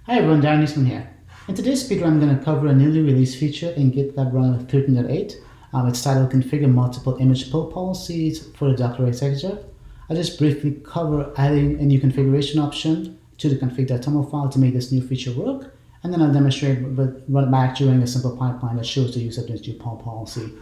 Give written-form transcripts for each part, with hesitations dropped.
Hi everyone, Darren Eastman here. In today's speedrun, I'm going to cover a newly released feature in GitLab Runner 13.8. It's titled Configure Multiple Image Pull Policies for the Docker Executor. I'll just briefly cover adding a new configuration option to the config.toml file to make this new feature work, and then I'll demonstrate run it back during a simple pipeline that shows the use of this new pull policy.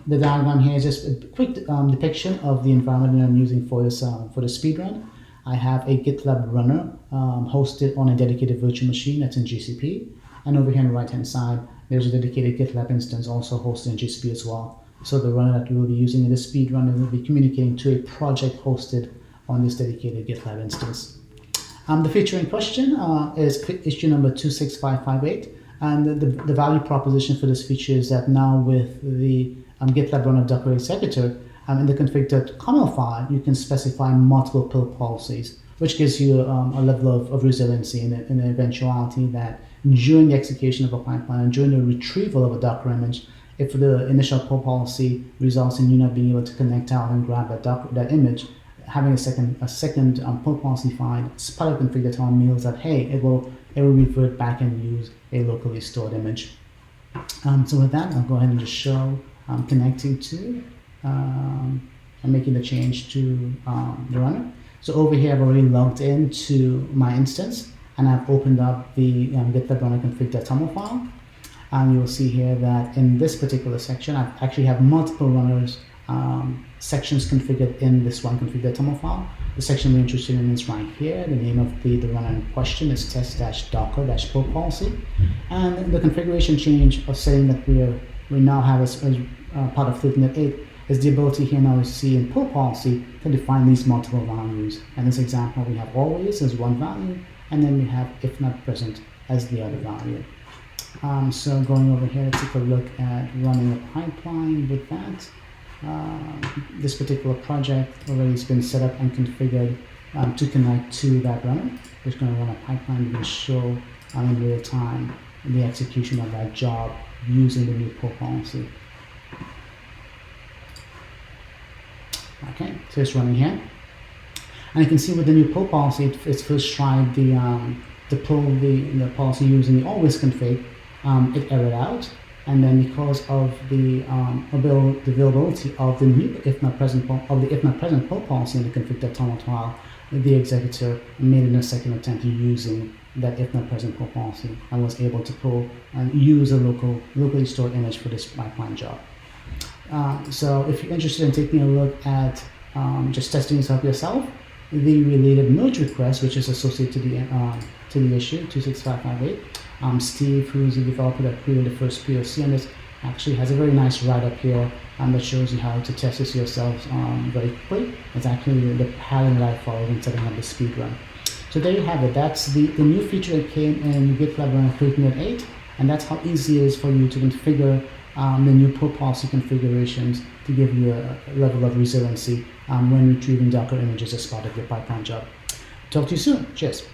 The diagram here is just a quick depiction of the environment that I'm using for this speedrun. I have a GitLab Runner hosted on a dedicated virtual machine that's in GCP. And over here on the right-hand side, there's a dedicated GitLab instance also hosted in GCP as well. So the runner that we will be using in this speedrun will be communicating to a project hosted on this dedicated GitLab instance. The feature in question is issue number 26558. And the value proposition for this feature is that now with the GitLab Runner Docker Executor, in the config.toml file, you can specify multiple pull policies, which gives you a level of resiliency in the eventuality that during the execution of a pipeline and during the retrieval of a Docker image, if the initial pull policy results in you not being able to connect out and grab that image, having a second pull policy find as part of config.toml means that hey, it will revert back and use a locally stored image. So with that, I'll go ahead and just show connecting to and making the change to the runner. So over here, I've already logged into my instance, and I've opened up the GitLab Runner config.toml file. And you'll see here that in this particular section, I actually have multiple runners sections configured in this one config.toml file. The section we're interested in is right here. The name of the runner in question is test-docker-pull policy. And the configuration change of setting that we now have as part of 13.8 is the ability here now to see in pull policy to define these multiple values. In this example, we have always as one value, and then we have if not present as the other value. So going over here, let's take a look at running a pipeline with that. This particular project already has been set up and configured to connect to that runner. We're just going to run a pipeline to show in real time the execution of that job using the new pull policy. Okay, so it's running here. And you can see with the new pull policy, it's first tried to pull the policy using the always config. It errored out, and then because of the availability of the new if not present pull policy in the config.toml file, the executor made a second attempt using that if not present pull policy and was able to pull and use a locally stored image for this pipeline job. So if you're interested in taking a look at just testing this out yourself, the related merge request, which is associated to the issue 26558, Steve, who's the developer that created the first POC on this, actually has a very nice write-up here that shows you how to test this yourselves very quickly. It's actually the pattern that I followed in setting up the speedrun. So there you have it. That's the new feature that came in GitLab Runner 13.8, and that's how easy it is for you to configure the new pull policy configurations to give you a level of resiliency when retrieving Docker images as part of your pipeline job. Talk to you soon. Cheers.